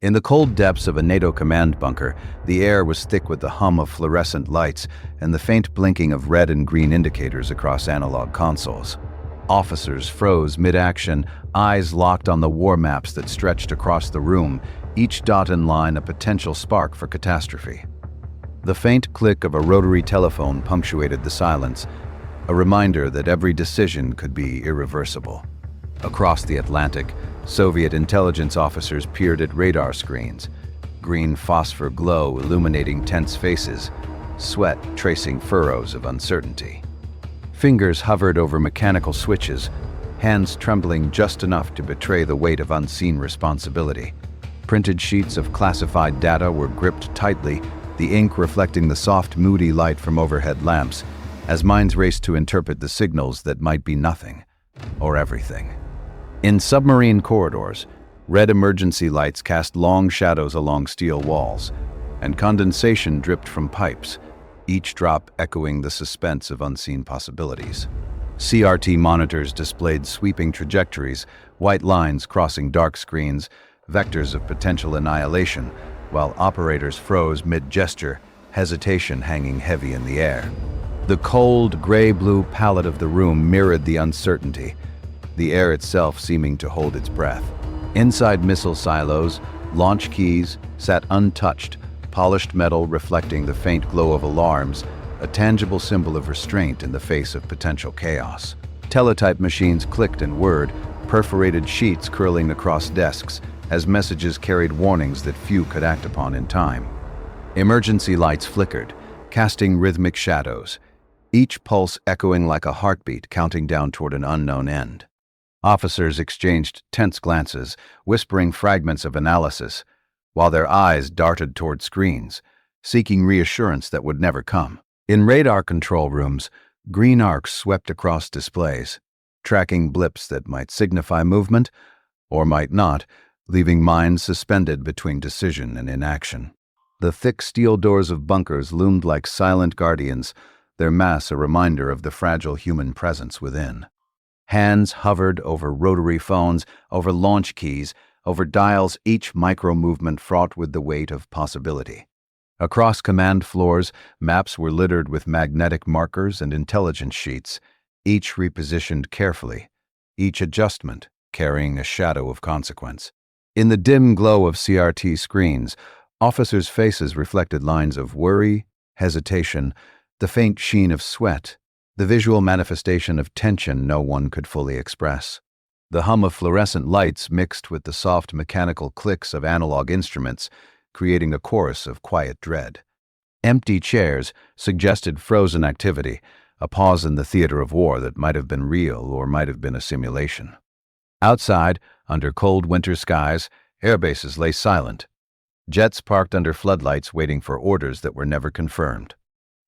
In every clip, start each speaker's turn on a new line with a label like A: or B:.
A: In the cold depths of a NATO command bunker, the air was thick with the hum of fluorescent lights and the faint blinking of red and green indicators across analog consoles. Officers froze mid-action, eyes locked on the war maps that stretched across the room, each dot and line a potential spark for catastrophe. The faint click of a rotary telephone punctuated the silence, a reminder that every decision could be irreversible. Across the Atlantic, Soviet intelligence officers peered at radar screens, green phosphor glow illuminating tense faces, sweat tracing furrows of uncertainty. Fingers hovered over mechanical switches, hands trembling just enough to betray the weight of unseen responsibility. Printed sheets of classified data were gripped tightly, the ink reflecting the soft, moody light from overhead lamps, as minds raced to interpret the signals that might be nothing, or everything. In submarine corridors, red emergency lights cast long shadows along steel walls, and condensation dripped from pipes, each drop echoing the suspense of unseen possibilities. CRT monitors displayed sweeping trajectories, white lines crossing dark screens, vectors of potential annihilation, while operators froze mid-gesture, hesitation hanging heavy in the air. The cold, gray-blue palette of the room mirrored the uncertainty, the air itself seeming to hold its breath. Inside missile silos, launch keys sat untouched, polished metal reflecting the faint glow of alarms, a tangible symbol of restraint in the face of potential chaos. Teletype machines clicked and whirred, perforated sheets curling across desks, as messages carried warnings that few could act upon in time. Emergency lights flickered, casting rhythmic shadows, each pulse echoing like a heartbeat counting down toward an unknown end. Officers exchanged tense glances, whispering fragments of analysis, while their eyes darted toward screens, seeking reassurance that would never come. In radar control rooms, green arcs swept across displays, tracking blips that might signify movement, or might not, leaving minds suspended between decision and inaction. The thick steel doors of bunkers loomed like silent guardians, their mass a reminder of the fragile human presence within. Hands hovered over rotary phones, over launch keys, over dials, each micro-movement fraught with the weight of possibility. Across command floors, maps were littered with magnetic markers and intelligence sheets, each repositioned carefully, each adjustment carrying a shadow of consequence. In the dim glow of CRT screens, officers' faces reflected lines of worry, hesitation, the faint sheen of sweat, the visual manifestation of tension no one could fully express. The hum of fluorescent lights mixed with the soft mechanical clicks of analog instruments, creating a chorus of quiet dread. Empty chairs suggested frozen activity, a pause in the theater of war that might have been real or might have been a simulation. Outside, under cold winter skies, airbases lay silent. Jets parked under floodlights waiting for orders that were never confirmed.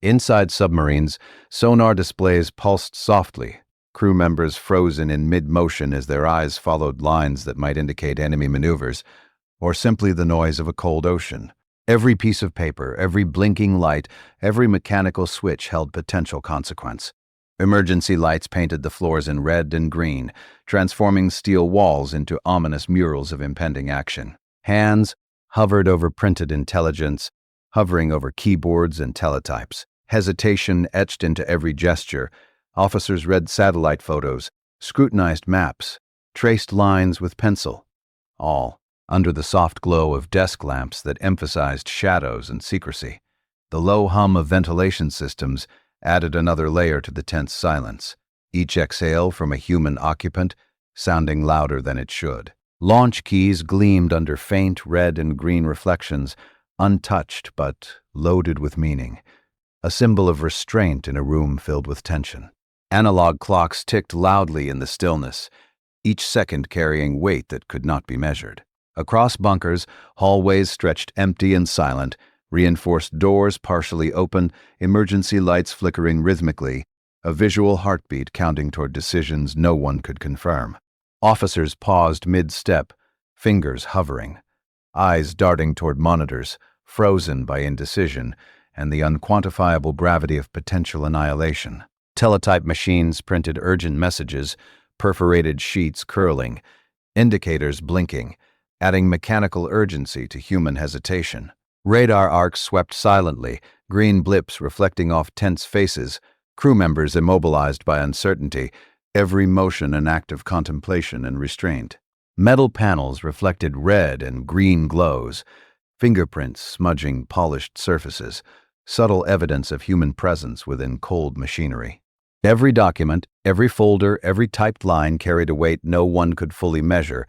A: Inside submarines, sonar displays pulsed softly, crew members frozen in mid-motion as their eyes followed lines that might indicate enemy maneuvers, or simply the noise of a cold ocean. Every piece of paper, every blinking light, every mechanical switch held potential consequence. Emergency lights painted the floors in red and green, transforming steel walls into ominous murals of impending action. Hands hovered over printed intelligence, hovering over keyboards and teletypes. Hesitation etched into every gesture. Officers read satellite photos, scrutinized maps, traced lines with pencil, all under the soft glow of desk lamps that emphasized shadows and secrecy. The low hum of ventilation systems added another layer to the tense silence, each exhale from a human occupant sounding louder than it should. Launch keys gleamed under faint red and green reflections, untouched but loaded with meaning, a symbol of restraint in a room filled with tension. Analog clocks ticked loudly in the stillness, each second carrying weight that could not be measured. Across bunkers, hallways stretched empty and silent, reinforced doors partially open, emergency lights flickering rhythmically, a visual heartbeat counting toward decisions no one could confirm. Officers paused mid-step, fingers hovering, eyes darting toward monitors, frozen by indecision and the unquantifiable gravity of potential annihilation. Teletype machines printed urgent messages, perforated sheets curling, indicators blinking, adding mechanical urgency to human hesitation. Radar arcs swept silently, green blips reflecting off tense faces, crew members immobilized by uncertainty, every motion an act of contemplation and restraint. Metal panels reflected red and green glows, fingerprints smudging polished surfaces, subtle evidence of human presence within cold machinery. Every document, every folder, every typed line carried a weight no one could fully measure.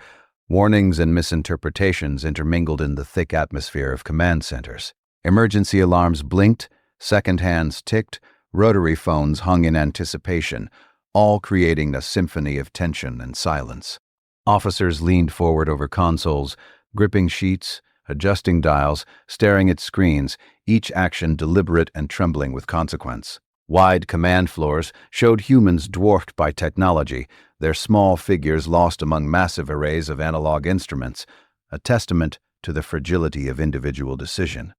A: Warnings and misinterpretations intermingled in the thick atmosphere of command centers. Emergency alarms blinked, second hands ticked, rotary phones hung in anticipation, all creating a symphony of tension and silence. Officers leaned forward over consoles, gripping sheets, adjusting dials, staring at screens, each action deliberate and trembling with consequence. Wide command floors showed humans dwarfed by technology, their small figures lost among massive arrays of analog instruments, a testament to the fragility of individual decision.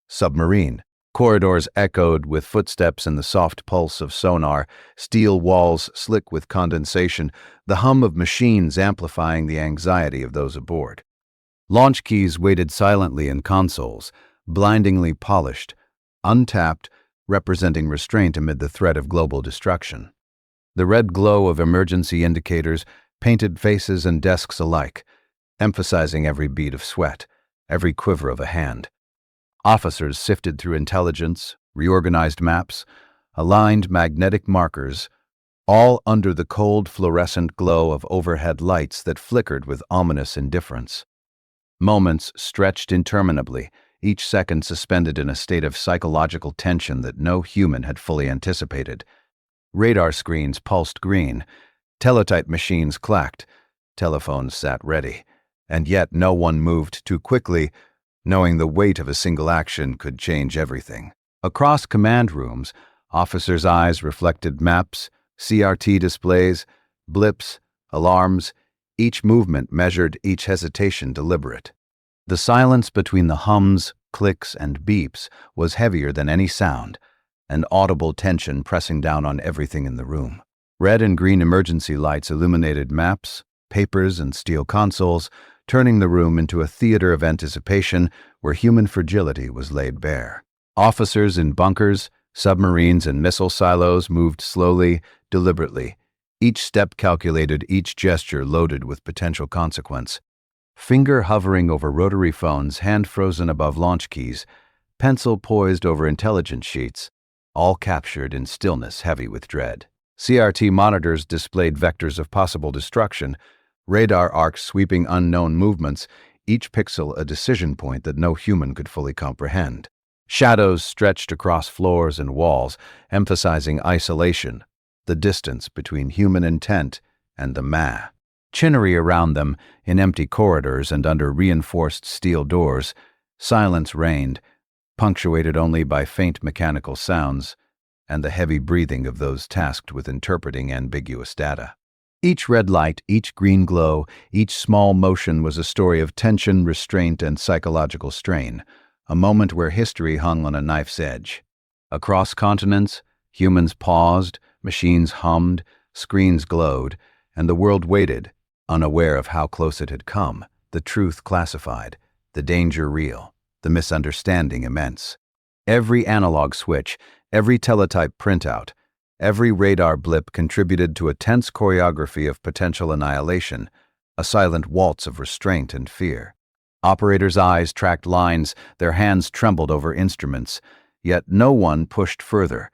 A: Submarine. Corridors echoed with footsteps and the soft pulse of sonar, steel walls slick with condensation, the hum of machines amplifying the anxiety of those aboard. Launch keys waited silently in consoles, blindingly polished, untapped, representing restraint amid the threat of global destruction. The red glow of emergency indicators painted faces and desks alike, emphasizing every beat of sweat, every quiver of a hand. Officers sifted through intelligence, reorganized maps, aligned magnetic markers, all under the cold fluorescent glow of overhead lights that flickered with ominous indifference. Moments stretched interminably, each second suspended in a state of psychological tension that no human had fully anticipated. Radar screens pulsed green, teletype machines clacked, telephones sat ready, and yet no one moved too quickly, knowing the weight of a single action could change everything. Across command rooms, officers' eyes reflected maps, CRT displays, blips, alarms, each movement measured, each hesitation deliberate. The silence between the hums, clicks, and beeps was heavier than any sound, an audible tension pressing down on everything in the room. Red and green emergency lights illuminated maps, papers, and steel consoles, turning the room into a theater of anticipation where human fragility was laid bare. Officers in bunkers, submarines, and missile silos moved slowly, deliberately, each step calculated, each gesture loaded with potential consequence. Finger hovering over rotary phones, hand frozen above launch keys, pencil poised over intelligence sheets, all captured in stillness heavy with dread. CRT monitors displayed vectors of possible destruction, radar arcs sweeping unknown movements, each pixel a decision point that no human could fully comprehend. Shadows stretched across floors and walls, emphasizing isolation, the distance between human intent and the machinery around them. In empty corridors and under reinforced steel doors, silence reigned, punctuated only by faint mechanical sounds and the heavy breathing of those tasked with interpreting ambiguous data. Each red light, each green glow, each small motion was a story of tension, restraint, and psychological strain, a moment where history hung on a knife's edge. Across continents, humans paused, machines hummed, screens glowed, and the world waited, unaware of how close it had come, the truth classified, the danger real, the misunderstanding immense. Every analog switch, every teletype printout, every radar blip contributed to a tense choreography of potential annihilation, a silent waltz of restraint and fear. Operators' eyes tracked lines, their hands trembled over instruments, yet no one pushed further,